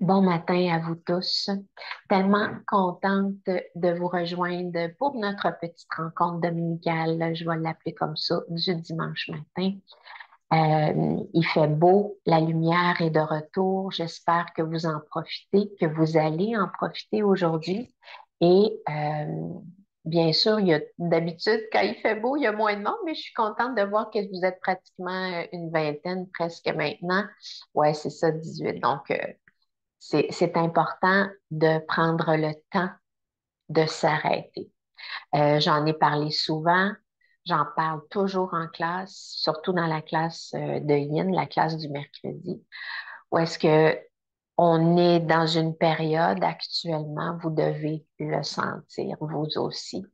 Bon matin à vous tous. Tellement contente de vous rejoindre pour notre petite rencontre dominicale, je vais l'appeler comme ça, du dimanche matin. Il fait beau, la lumière est de retour. J'espère que vous en profitez, que vous allez en profiter aujourd'hui. Et bien sûr, il y a d'habitude, quand il fait beau, il y a moins de monde, mais je suis contente de voir que vous êtes pratiquement une vingtaine presque maintenant. Ouais, c'est ça, 18. Donc, c'est important de prendre le temps de s'arrêter. J'en ai parlé souvent, j'en parle toujours en classe, surtout dans la classe de Yin, la classe du mercredi, où est-ce que on est dans une période actuellement, vous devez le sentir, vous aussi,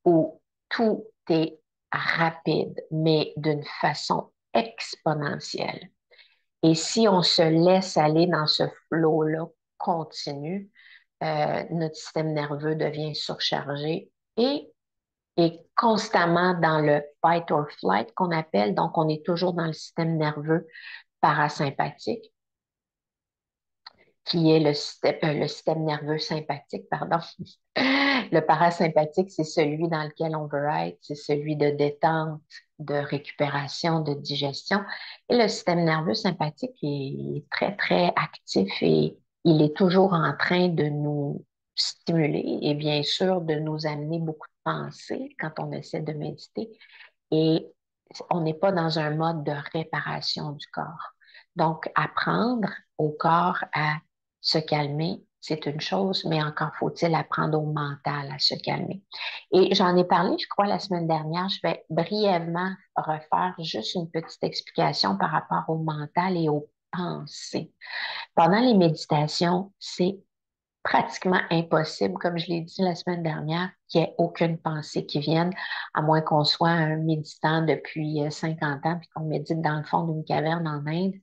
où tout est rapide, mais d'une façon exponentielle. Et si on se laisse aller dans ce flot-là continu, notre système nerveux devient surchargé et est constamment dans le fight or flight qu'on appelle. Donc, on est toujours dans le système nerveux parasympathique, qui est le système nerveux sympathique, pardon. Le parasympathique, c'est celui dans lequel on veut être, c'est celui de détente, de récupération, de digestion. Et le système nerveux sympathique est très, très actif et il est toujours en train de nous stimuler et bien sûr de nous amener beaucoup de pensées quand on essaie de méditer. Et on n'est pas dans un mode de réparation du corps. Donc, apprendre au corps à se calmer, c'est une chose, mais encore faut-il apprendre au mental à se calmer. Et j'en ai parlé, je crois, la semaine dernière. Je vais brièvement refaire juste une petite explication par rapport au mental et aux pensées. Pendant les méditations, c'est pratiquement impossible, comme je l'ai dit la semaine dernière, qu'il n'y ait aucune pensée qui vienne, à moins qu'on soit un méditant depuis 50 ans, puis qu'on médite dans le fond d'une caverne en Inde.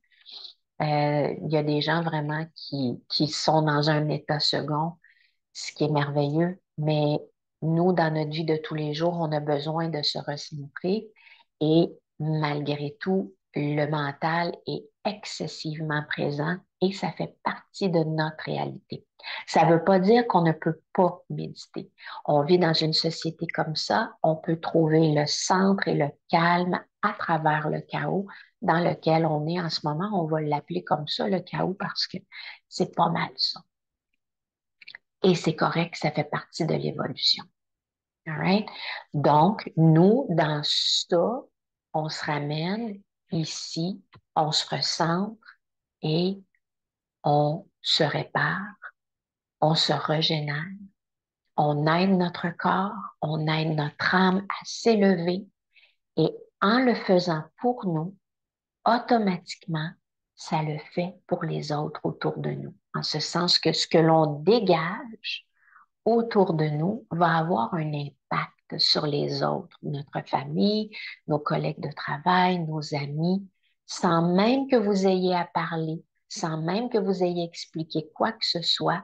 Il y a des gens vraiment qui sont dans un état second, ce qui est merveilleux, mais nous, dans notre vie de tous les jours, on a besoin de se recentrer et malgré tout, le mental est excessivement présent et ça fait partie de notre réalité. Ça ne veut pas dire qu'on ne peut pas méditer. On vit dans une société comme ça, on peut trouver le centre et le calme à travers le chaos dans lequel on est en ce moment. On va l'appeler comme ça, le chaos, parce que c'est pas mal ça. Et c'est correct, ça fait partie de l'évolution. All right? Donc, nous, dans ça, on se ramène ici, on se recentre et on se répare, on se régénère, on aide notre corps, on aide notre âme à s'élever et en le faisant pour nous, automatiquement, ça le fait pour les autres autour de nous. En ce sens que ce que l'on dégage autour de nous va avoir un impact sur les autres, notre famille, nos collègues de travail, nos amis, sans même que vous ayez à parler, sans même que vous ayez expliqué quoi que ce soit,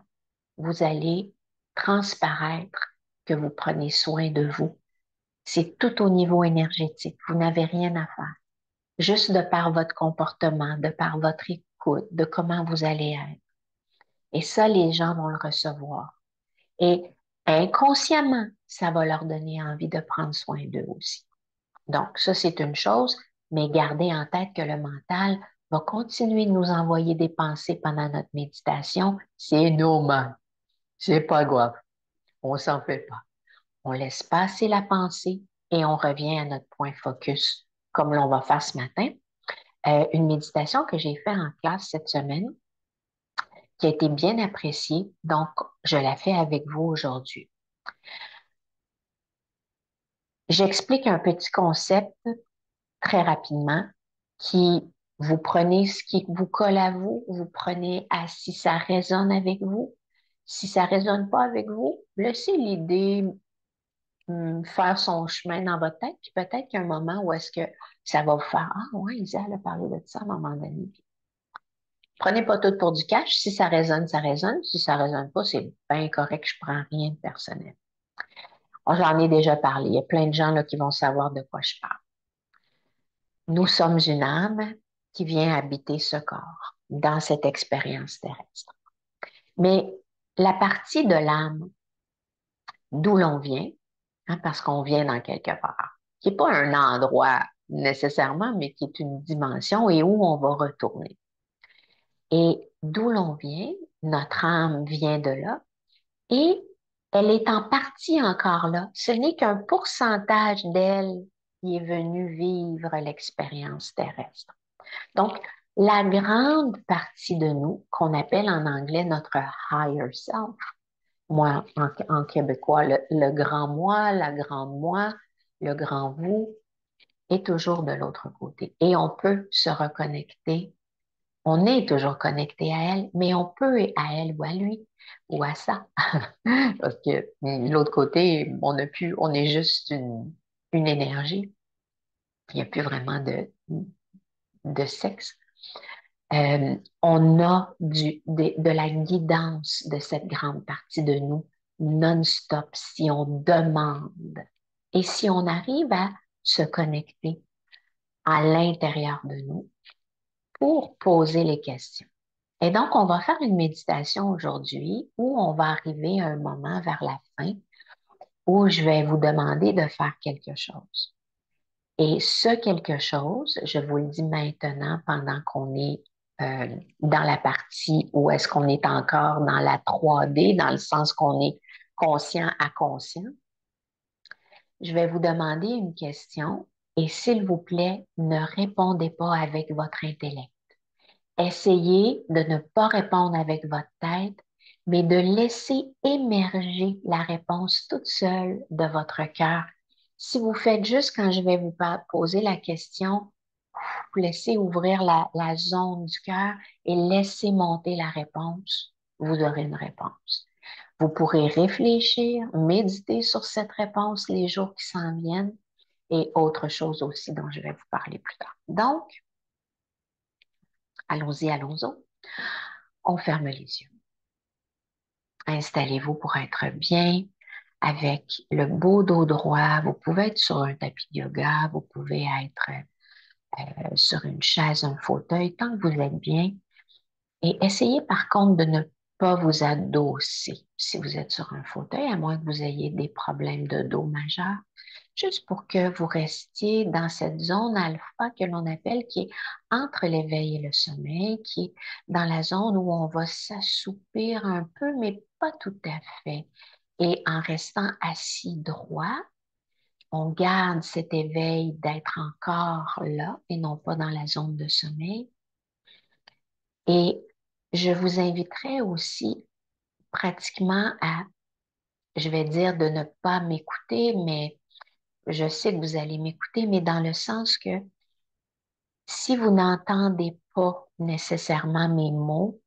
vous allez transparaître que vous prenez soin de vous. C'est tout au niveau énergétique. Vous n'avez rien à faire. Juste de par votre comportement, de par votre écoute, de comment vous allez être. Et ça, les gens vont le recevoir. Et inconsciemment, ça va leur donner envie de prendre soin d'eux aussi. Donc, ça, c'est une chose, mais gardez en tête que le mental va continuer de nous envoyer des pensées pendant notre méditation. C'est normal. C'est pas grave. On s'en fait pas. On laisse passer la pensée et on revient à notre point focus, comme l'on va faire ce matin. Une méditation que j'ai faite en classe cette semaine, qui a été bien appréciée. Donc, je la fais avec vous aujourd'hui. J'explique un petit concept très rapidement qui vous prenez ce qui vous colle à vous, vous prenez à si ça résonne avec vous. Si ça résonne pas avec vous, laissez l'idée faire son chemin dans votre tête, puis peut-être qu'il y a un moment où est-ce que ça va vous faire Ah ouais, Isa, elle a parlé de ça à un moment donné. Prenez pas tout pour du cash. Si ça résonne, ça résonne. Si ça résonne pas, c'est bien correct, je prends rien de personnel. J'en ai déjà parlé. Il y a plein de gens là, qui vont savoir de quoi je parle. Nous sommes une âme qui vient habiter ce corps dans cette expérience terrestre. Mais la partie de l'âme d'où l'on vient, hein, parce qu'on vient dans quelque part, qui n'est pas un endroit nécessairement, mais qui est une dimension et où on va retourner. Et d'où l'on vient, notre âme vient de là et elle est en partie encore là. Ce n'est qu'un pourcentage d'elle qui est venu vivre l'expérience terrestre. Donc, la grande partie de nous, qu'on appelle en anglais notre higher self, moi, en québécois, le grand moi, la grande moi, le grand vous, est toujours de l'autre côté. Et on peut se reconnecter. On est toujours connecté à elle, mais on peut à elle ou à lui ou à ça. Parce que de l'autre côté, on n'a plus, on est juste une énergie. Il n'y a plus vraiment de sexe. On a de la guidance de cette grande partie de nous non-stop si on demande et si on arrive à se connecter à l'intérieur de nous pour poser les questions. Et donc, on va faire une méditation aujourd'hui où on va arriver à un moment vers la fin où je vais vous demander de faire quelque chose. Et ce quelque chose, je vous le dis maintenant pendant qu'on est dans la partie où est-ce qu'on est encore dans la 3D, dans le sens qu'on est conscient à conscient. Je vais vous demander une question et s'il vous plaît, ne répondez pas avec votre intellect. Essayez de ne pas répondre avec votre tête, mais de laisser émerger la réponse toute seule de votre cœur. Si vous faites juste quand je vais vous poser la question, vous laissez ouvrir la zone du cœur et laissez monter la réponse, vous aurez une réponse. Vous pourrez réfléchir, méditer sur cette réponse les jours qui s'en viennent et autre chose aussi dont je vais vous parler plus tard. Donc, allons-y, allons-y. On ferme les yeux. Installez-vous pour être bien avec le beau dos droit. Vous pouvez être sur un tapis de yoga, vous pouvez être sur une chaise, un fauteuil, tant que vous êtes bien. Et essayez par contre de ne pas vous adosser si vous êtes sur un fauteuil, à moins que vous ayez des problèmes de dos majeurs, juste pour que vous restiez dans cette zone alpha que l'on appelle, qui est entre l'éveil et le sommeil, qui est dans la zone où on va s'assoupir un peu, mais pas tout à fait. Et en restant assis droit, on garde cet éveil d'être encore là et non pas dans la zone de sommeil. Et je vous inviterai aussi pratiquement à, je vais dire de ne pas m'écouter, mais je sais que vous allez m'écouter, mais dans le sens que si vous n'entendez pas nécessairement mes mots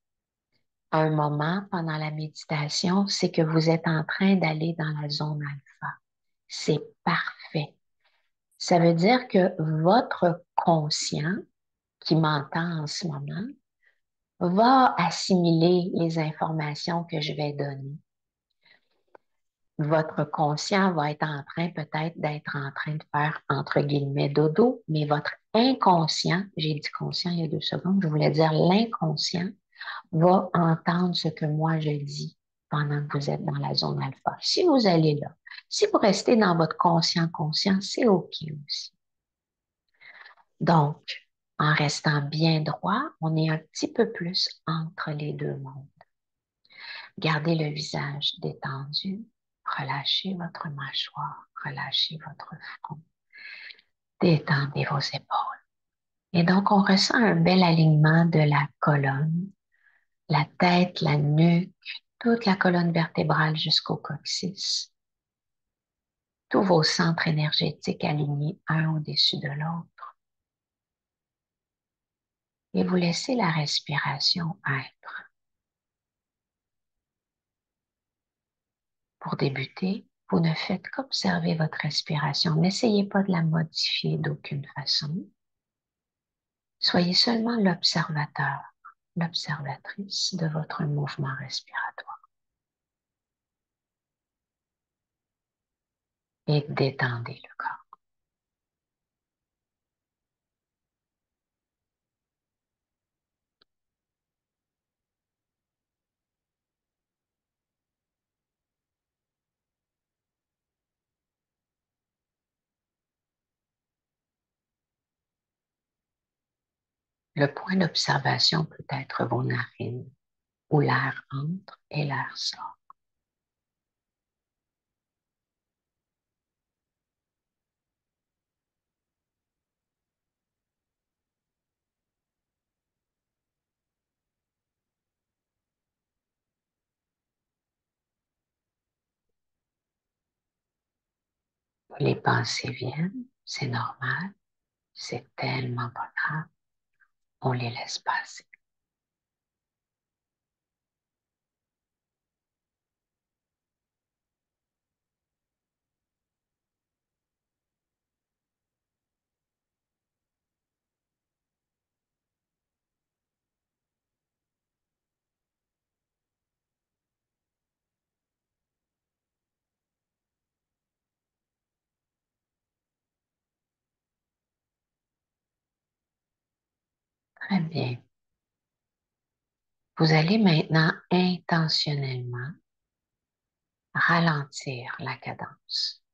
à un moment pendant la méditation, c'est que vous êtes en train d'aller dans la zone alpha. C'est parfait. Ça veut dire que votre conscient qui m'entend en ce moment va assimiler les informations que je vais donner. Votre conscient va être en train peut-être d'être en train de faire entre guillemets dodo, mais votre inconscient, j'ai dit conscient il y a 2 secondes, je voulais dire l'inconscient, va entendre ce que moi je dis pendant que vous êtes dans la zone alpha. Si vous allez là, si vous restez dans votre conscient, c'est OK aussi. Donc, en restant bien droit, on est un petit peu plus entre les deux mondes. Gardez le visage détendu. Relâchez votre mâchoire. Relâchez votre front. Détendez vos épaules. Et donc, on ressent un bel alignement de la colonne, la tête, la nuque, toute la colonne vertébrale jusqu'au coccyx. Tous vos centres énergétiques alignés un au-dessus de l'autre. Et vous laissez la respiration être. Pour débuter, vous ne faites qu'observer votre respiration. N'essayez pas de la modifier d'aucune façon. Soyez seulement l'observateur, l'observatrice de votre mouvement respiratoire. Et détendez le corps. Le point d'observation peut être vos narines, où l'air entre et l'air sort. Les pensées viennent, c'est normal, c'est tellement pas grave, on les laisse passer. Très bien. Vous allez maintenant intentionnellement ralentir la cadence.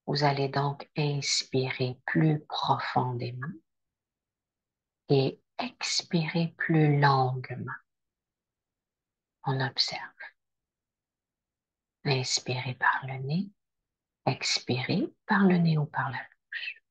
Vous allez donc inspirer plus profondément et expirer plus longuement. On observe. Inspirez par le nez, expirez par le nez ou par la bouche.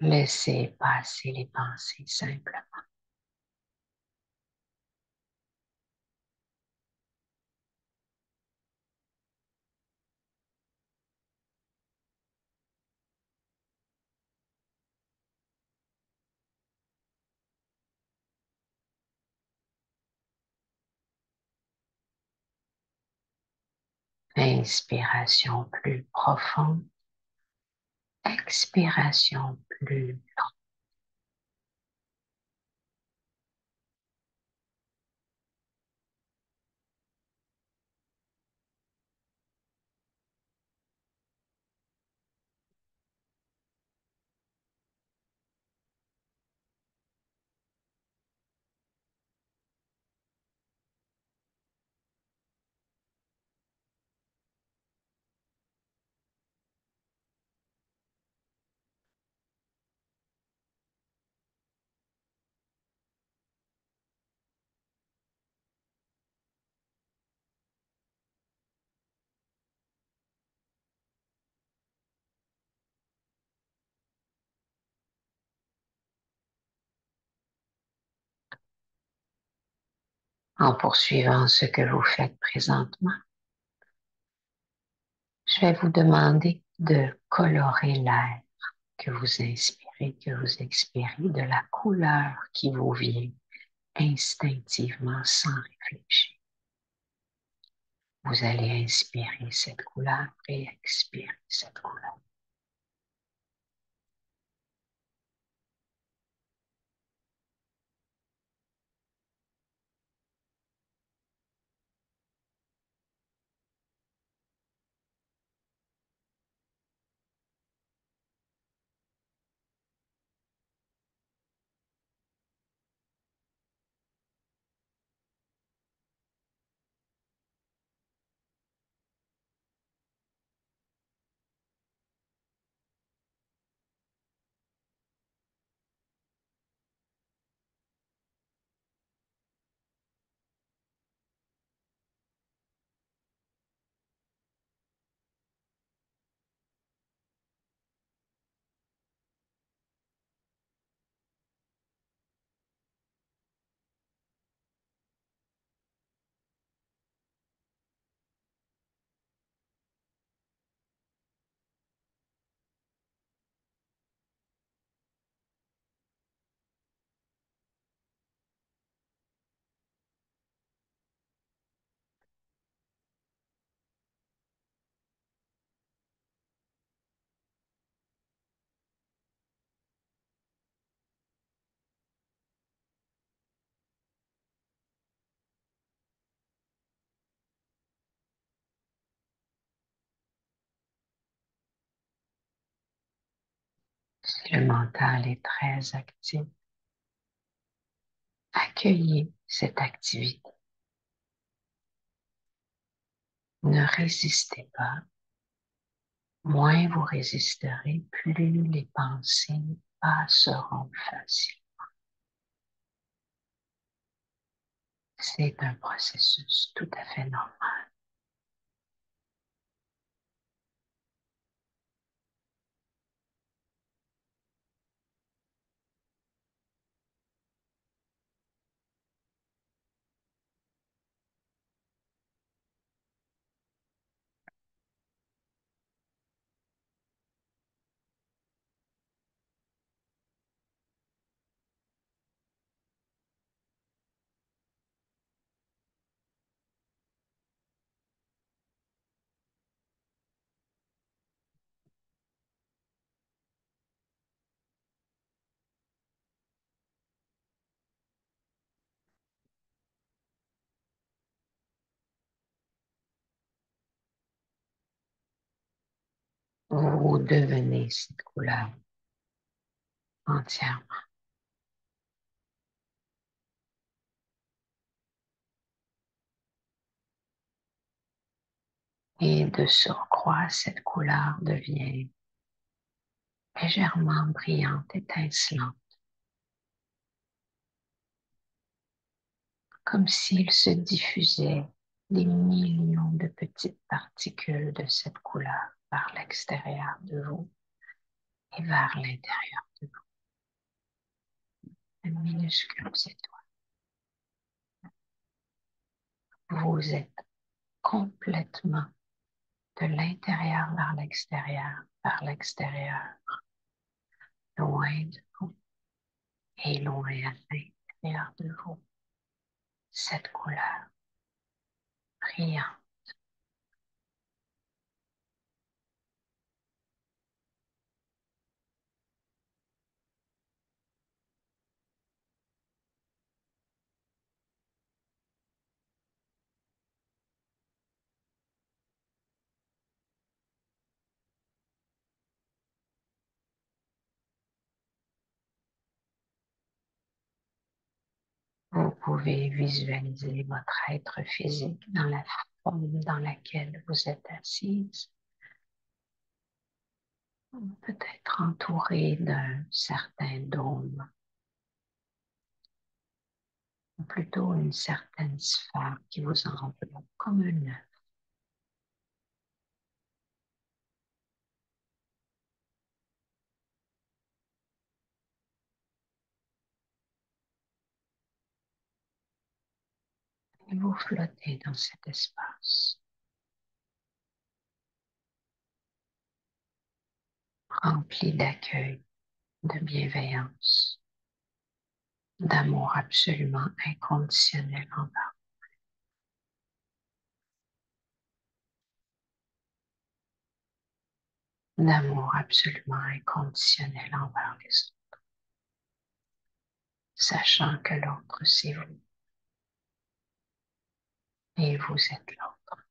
Laissez passer les pensées simplement. Inspiration plus profonde, expiration plus. En poursuivant ce que vous faites présentement, je vais vous demander de colorer l'air que vous inspirez, que vous expirez, de la couleur qui vous vient instinctivement sans réfléchir. Vous allez inspirer cette couleur et expirer cette couleur. Si le mental est très actif, accueillez cette activité. Ne résistez pas. Moins vous résisterez, plus les pensées passeront facilement. C'est un processus tout à fait normal. Vous devenez cette couleur entièrement. Et de surcroît, cette couleur devient légèrement brillante, étincelante, comme s'il se diffusait des millions de petites particules de cette couleur vers l'extérieur de vous et vers l'intérieur de vous, de minuscules étoiles. Vous êtes complètement de l'intérieur vers l'extérieur, loin de vous et loin à l'intérieur de vous. Cette couleur brillante. Vous pouvez visualiser votre être physique dans la forme dans laquelle vous êtes assise, peut-être entouré d'un certain dôme, ou plutôt une certaine sphère qui vous enveloppe comme un œuf. Et vous flottez dans cet espace, rempli d'accueil, de bienveillance, d'amour absolument inconditionnel envers, d'amour absolument inconditionnel envers les autres, sachant que l'autre c'est vous et vous êtes l'autre.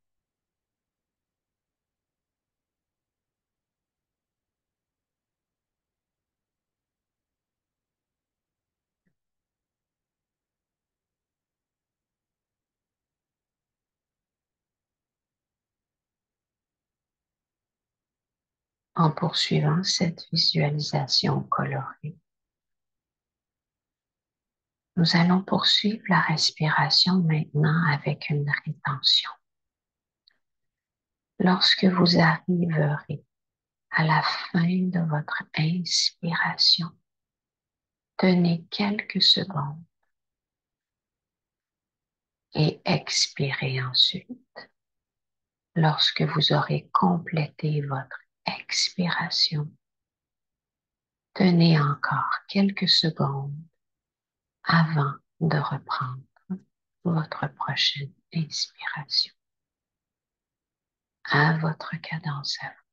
En poursuivant cette visualisation colorée, nous allons poursuivre la respiration maintenant avec une rétention. Lorsque vous arriverez à la fin de votre inspiration, tenez quelques secondes et expirez ensuite. Lorsque vous aurez complété votre expiration, tenez encore quelques secondes avant de reprendre votre prochaine inspiration à votre cadence à vous.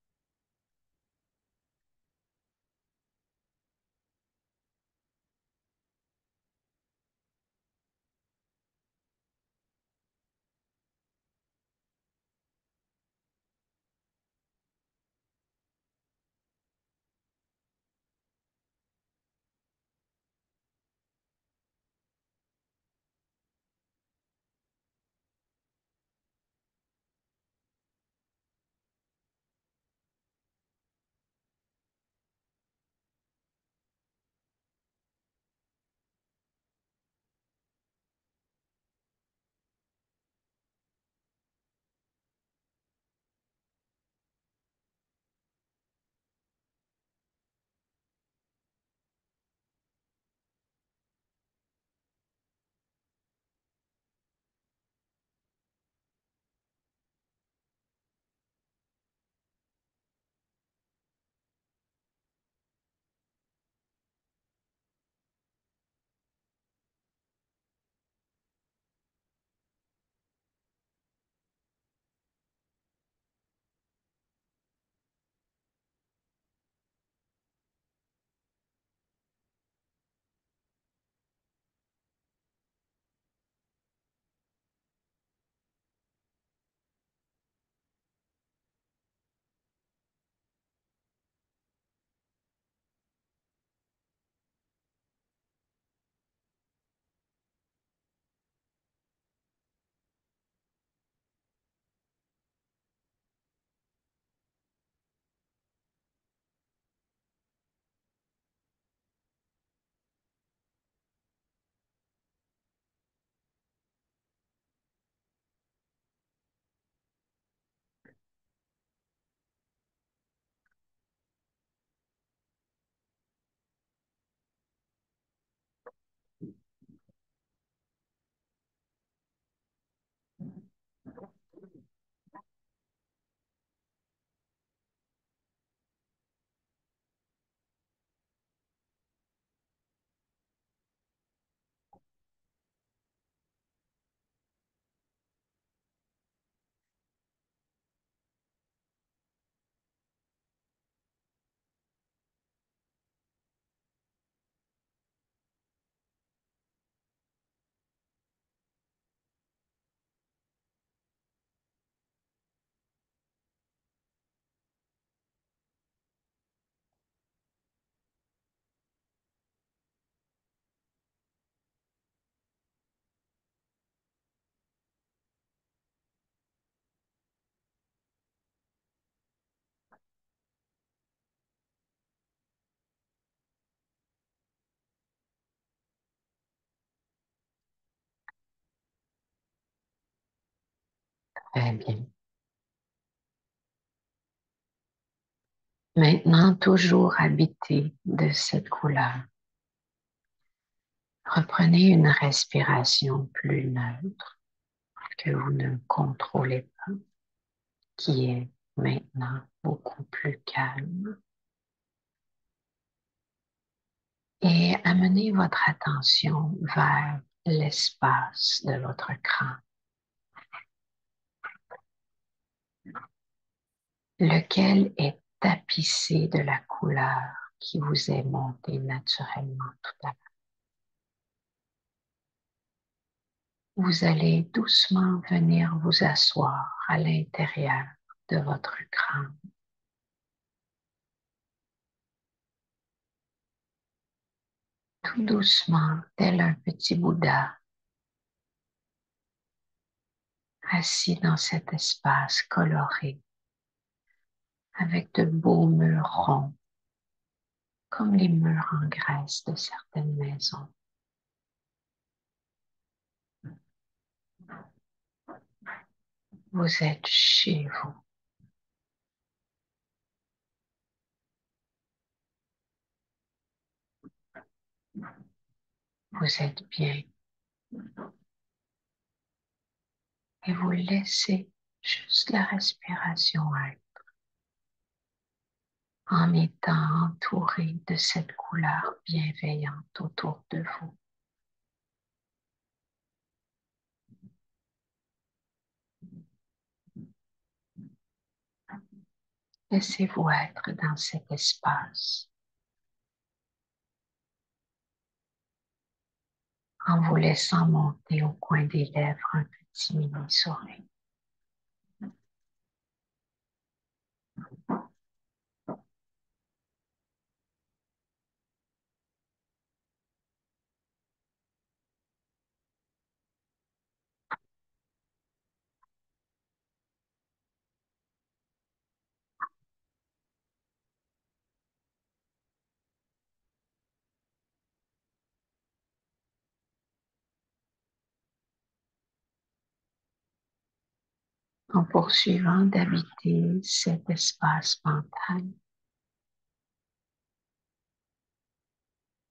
Très bien. Maintenant, toujours habité de cette couleur, reprenez une respiration plus neutre que vous ne contrôlez pas, qui est maintenant beaucoup plus calme. Et amenez votre attention vers l'espace de votre crâne, lequel est tapissé de la couleur qui vous est montée naturellement tout à l'heure. Vous allez doucement venir vous asseoir à l'intérieur de votre crâne. Tout doucement, tel un petit Bouddha, assis dans cet espace coloré, avec de beaux murs ronds, comme les murs en Grèce de certaines maisons. Vous êtes chez vous. Vous êtes bien et vous laissez juste la respiration être en étant entouré de cette couleur bienveillante autour de vous. Laissez-vous être dans cet espace en vous laissant monter au coin des lèvres un petit mini-sourire. En poursuivant d'habiter cet espace mental,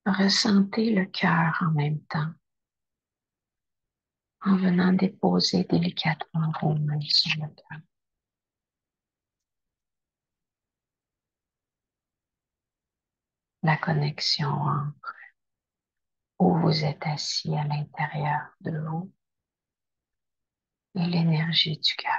ressentez le cœur en même temps, en venant déposer délicatement vos mains sur le cœur. La connexion entre où vous êtes assis à l'intérieur de vous et l'énergie du cœur.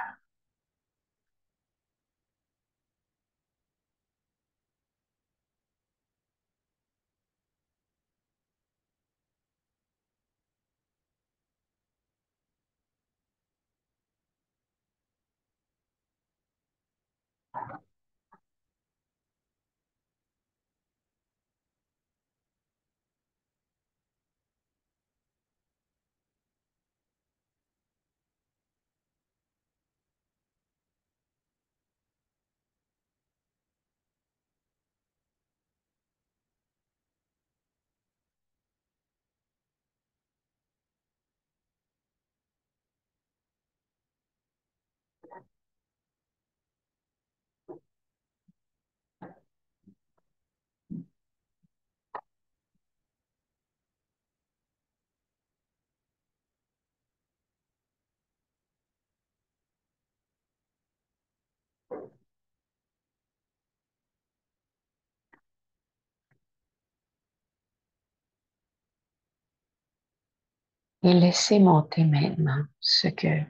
Et laissez monter maintenant ce que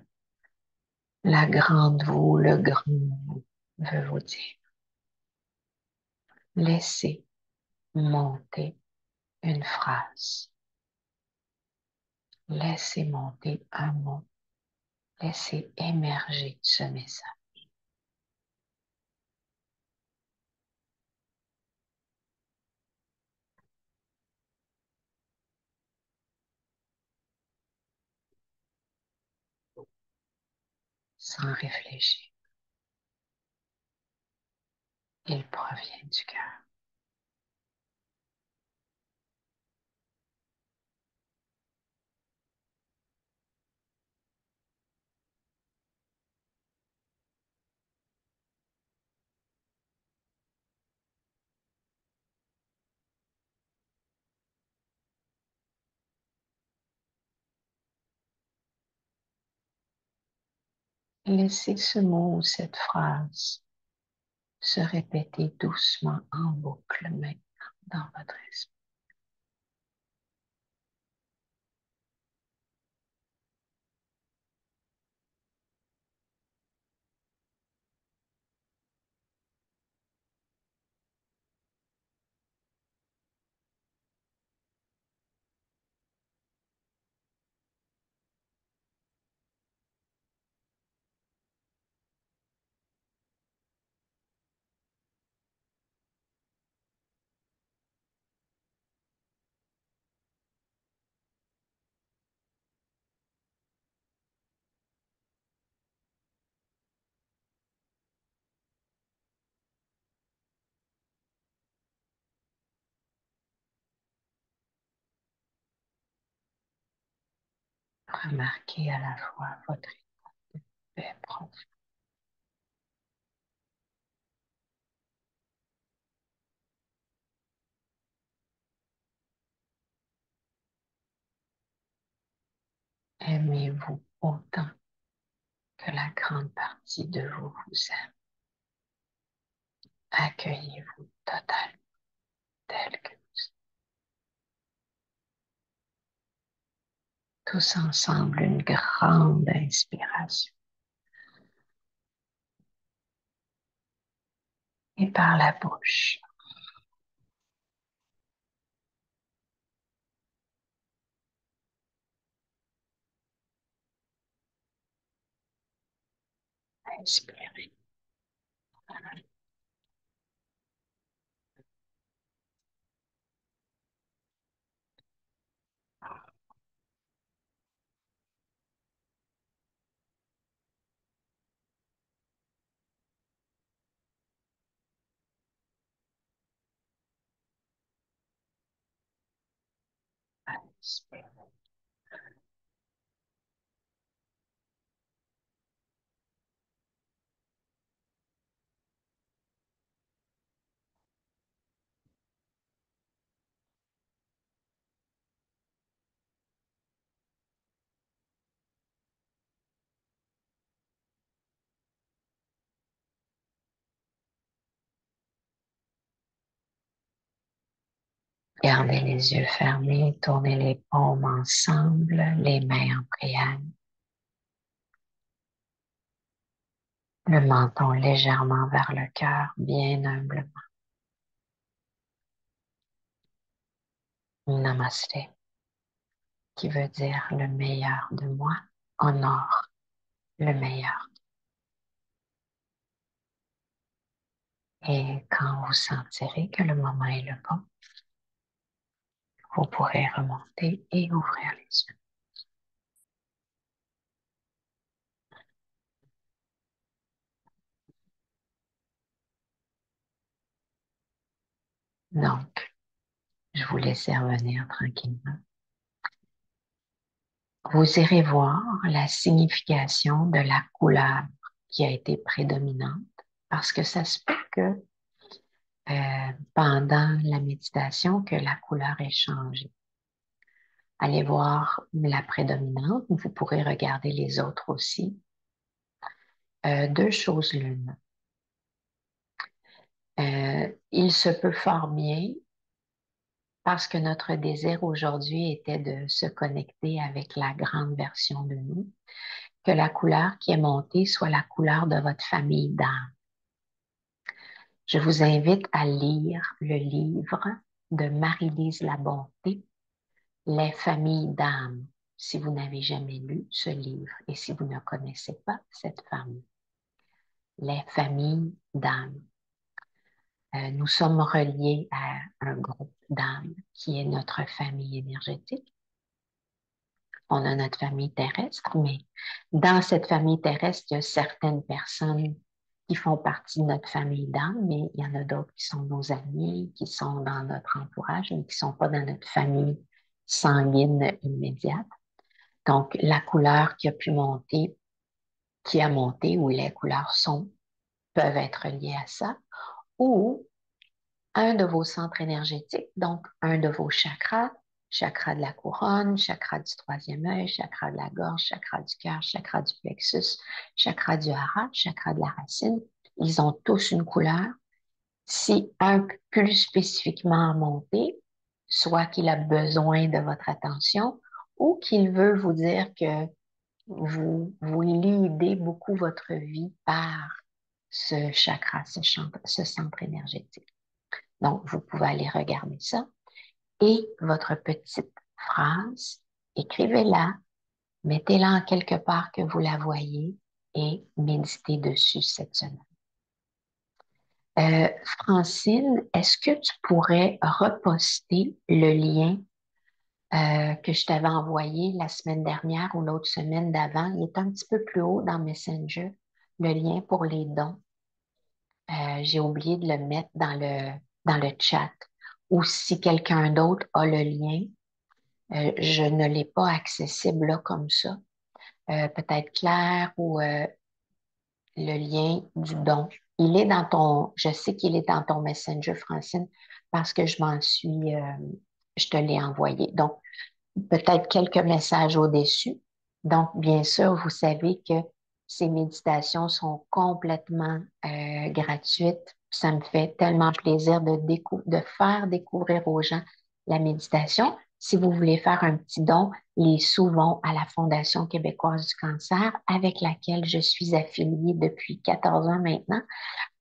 la grande vous, le grand vous veut vous dire. Laissez monter une phrase. Laissez monter un mot. Laissez émerger ce message. Sans réfléchir. Il provient du cœur. Laissez ce mot ou cette phrase se répéter doucement en boucle maintenant dans votre esprit. Remarquez à la fois votre paix profonde. Aimez-vous autant que la grande partie de vous vous aime. Accueillez-vous totalement tel que vous êtes. Tous ensemble, une grande inspiration. Et par la bouche, inspirez. Inspirez. Gardez les yeux fermés, tournez les paumes ensemble, les mains en prière. Le menton légèrement vers le cœur, bien humblement. Namasté, qui veut dire le meilleur de moi, honore le meilleur. Et quand vous sentirez que le moment est le bon, vous pourrez remonter et ouvrir les yeux. Donc, je vous laisse revenir tranquillement. Vous irez voir la signification de la couleur qui a été prédominante parce que ça se peut que pendant la méditation, que la couleur ait changé. Allez voir la prédominante, vous pourrez regarder les autres aussi. Deux choses l'une. Il se peut fort bien, parce que notre désir aujourd'hui était de se connecter avec la grande version de nous, que la couleur qui est montée soit la couleur de votre famille d'âme. Je vous invite à lire le livre de Marie-Lise Labonté, Les familles d'âme, si vous n'avez jamais lu ce livre et si vous ne connaissez pas cette famille. Les familles d'âme. Nous sommes reliés à un groupe d'âmes qui est notre famille énergétique. On a notre famille terrestre, mais dans cette famille terrestre, il y a certaines personnes qui font partie de notre famille d'âme, mais il y en a d'autres qui sont nos amis, qui sont dans notre entourage, mais qui ne sont pas dans notre famille sanguine immédiate. Donc, la couleur qui a pu monter, qui a monté, ou les couleurs sont, peuvent être liées à ça, ou un de vos centres énergétiques, donc un de vos chakras, chakra de la couronne, chakra du troisième œil, chakra de la gorge, chakra du cœur, chakra du plexus, chakra du hara, chakra de la racine. Ils ont tous une couleur. Si un plus spécifiquement monté, soit qu'il a besoin de votre attention ou qu'il veut vous dire que vous lidez beaucoup votre vie par ce chakra, ce centre énergétique. Donc, vous pouvez aller regarder ça. Et votre petite phrase, écrivez-la, mettez-la en quelque part que vous la voyez et méditez dessus cette semaine. Francine, est-ce que tu pourrais reposter le lien que je t'avais envoyé la semaine dernière ou l'autre semaine d'avant? Il est un petit peu plus haut dans Messenger, le lien pour les dons. J'ai oublié de le mettre dans le chat. Ou si quelqu'un d'autre a le lien, je ne l'ai pas accessible là comme ça. Peut-être Claire ou le lien du don. Je sais qu'il est dans ton Messenger, Francine, parce que je te l'ai envoyé. Donc, peut-être quelques messages au-dessus. Donc, bien sûr, vous savez que ces méditations sont complètement gratuites. Ça me fait tellement plaisir de faire découvrir aux gens la méditation. Si vous voulez faire un petit don, les sous vont à la Fondation québécoise du cancer, avec laquelle je suis affiliée depuis 14 ans maintenant,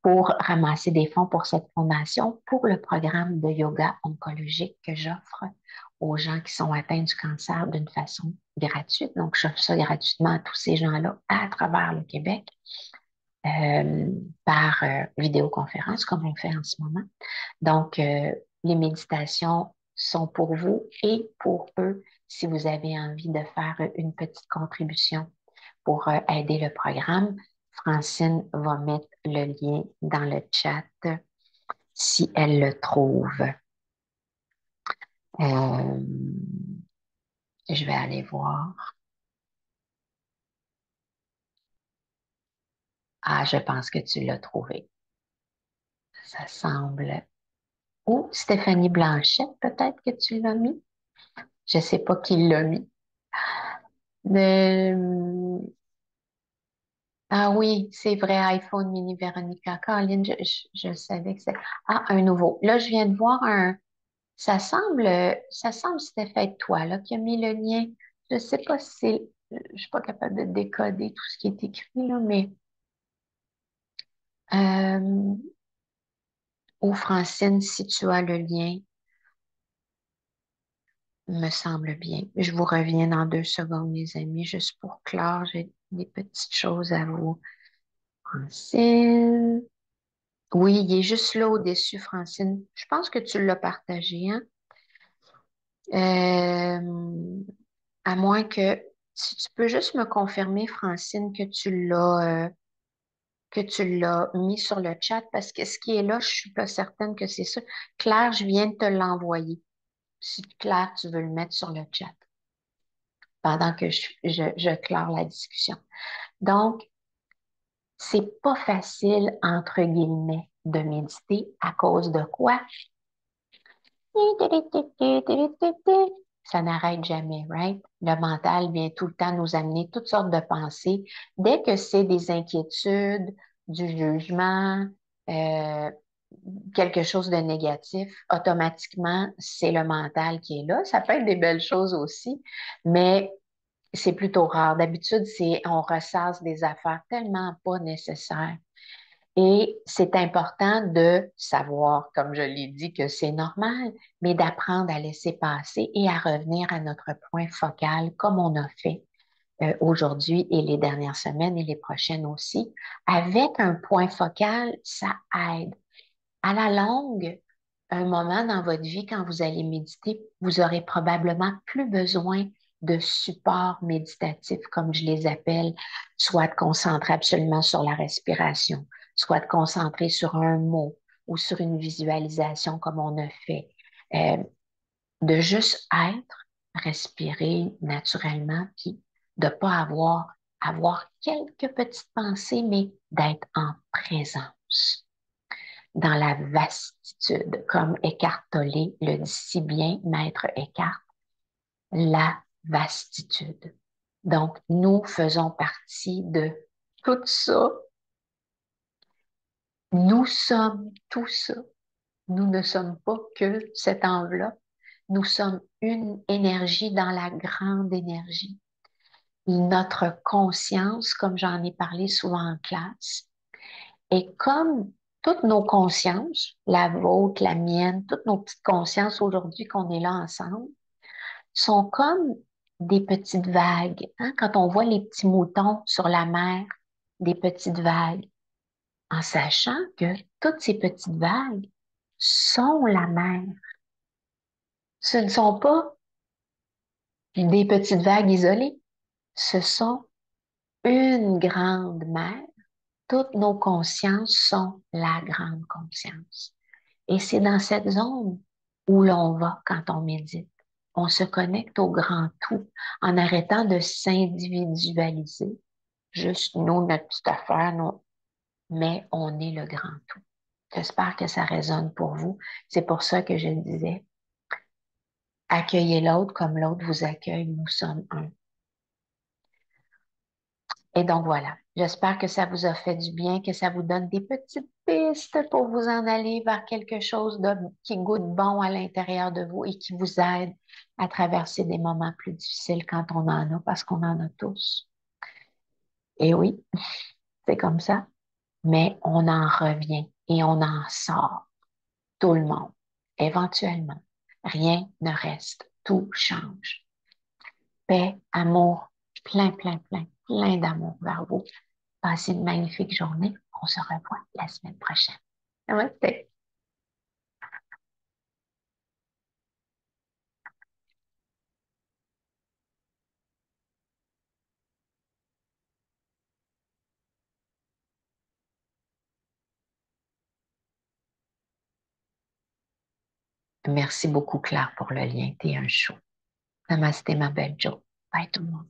pour ramasser des fonds pour cette fondation, pour le programme de yoga oncologique que j'offre aux gens qui sont atteints du cancer d'une façon gratuite. Donc, j'offre ça gratuitement à tous ces gens-là à travers le Québec euh, par vidéoconférence, comme on fait en ce moment. Donc, les méditations sont pour vous et pour eux si vous avez envie de faire une petite contribution pour aider le programme. Francine va mettre le lien dans le chat si elle le trouve. Euh, je vais aller voir. Ah, je pense que tu l'as trouvé. Ça semble. Ou Stéphanie Blanchette, peut-être que tu l'as mis. Je ne sais pas qui l'a mis. Euh, Ah oui, c'est vrai, iPhone mini Véronica. Caroline, je savais que c'est. Ah, un nouveau. Là, je viens de voir un. Ça semble que c'était fait de toi, là, qui a mis le lien. Je ne sais pas si c'est. Je suis pas capable de décoder tout ce qui est écrit, là, mais. Euh, Francine, si tu as le lien, me semble bien. Je vous reviens dans 2 secondes, les amis, juste pour clore. J'ai des petites choses à vous. Francine. Oui, il est juste là au-dessus, Francine. Je pense que tu l'as partagé, hein? Euh, à moins que, si tu peux juste me confirmer, Francine, que tu l'as mis sur le chat, parce que ce qui est là, je suis pas certaine que c'est ça. Claire, je viens de te l'envoyer. Si Claire, tu veux le mettre sur le chat, pendant que je clore la discussion. Donc, c'est pas facile, entre guillemets, de méditer à cause de quoi? Ça n'arrête jamais, right? Le mental vient tout le temps nous amener toutes sortes de pensées. Dès que c'est des inquiétudes, du jugement, euh, quelque chose de négatif, automatiquement, c'est le mental qui est là. Ça peut être des belles choses aussi, mais c'est plutôt rare. D'habitude, on ressasse des affaires tellement pas nécessaires. Et c'est important de savoir, comme je l'ai dit, que c'est normal, mais d'apprendre à laisser passer et à revenir à notre point focal, comme on a fait aujourd'hui et les dernières semaines et les prochaines aussi. Avec un point focal, ça aide. À la longue, un moment dans votre vie, quand vous allez méditer, vous aurez probablement plus besoin de support méditatif, comme je les appelle, soit de concentrer absolument sur la respiration, soit de concentrer sur un mot ou sur une visualisation comme on a fait. Euh, de juste être, respirer naturellement, puis de ne pas avoir quelques petites pensées, mais d'être en présence dans la vastitude, comme Eckhart Tolle le dit si bien, Maître Eckhart. la vastitude. Donc, nous faisons partie de tout ça. Nous sommes tout ça. Nous ne sommes pas que cette enveloppe. Nous sommes une énergie dans la grande énergie. Notre conscience, comme j'en ai parlé souvent en classe, est comme toutes nos consciences, la vôtre, la mienne, toutes nos petites consciences aujourd'hui qu'on est là ensemble, sont comme des petites vagues. Hein? Quand on voit les petits moutons sur la mer, des petites vagues, en sachant que toutes ces petites vagues sont la mer. Ce ne sont pas des petites vagues isolées, ce sont une grande mer. Toutes nos consciences sont la grande conscience. Et c'est dans cette zone où l'on va quand on médite. On se connecte au grand tout en arrêtant de s'individualiser. Juste nous, notre petite affaire, non. Mais on est le grand tout. J'espère que ça résonne pour vous. C'est pour ça que je disais, accueillez l'autre comme l'autre vous accueille. Nous sommes un. Et donc voilà, j'espère que ça vous a fait du bien, que ça vous donne des petites pistes pour vous en aller vers quelque chose qui goûte bon à l'intérieur de vous et qui vous aide à traverser des moments plus difficiles quand on en a, parce qu'on en a tous. Et oui, c'est comme ça, mais on en revient et on en sort, tout le monde, éventuellement. Rien ne reste, tout change. Paix, amour, plein, plein, plein, plein d'amour vers vous. Passez une magnifique journée. On se revoit la semaine prochaine. Namaste. Merci beaucoup, Claire, pour le lien. T'es un show. Namasté, ma belle Jo. Bye tout le monde.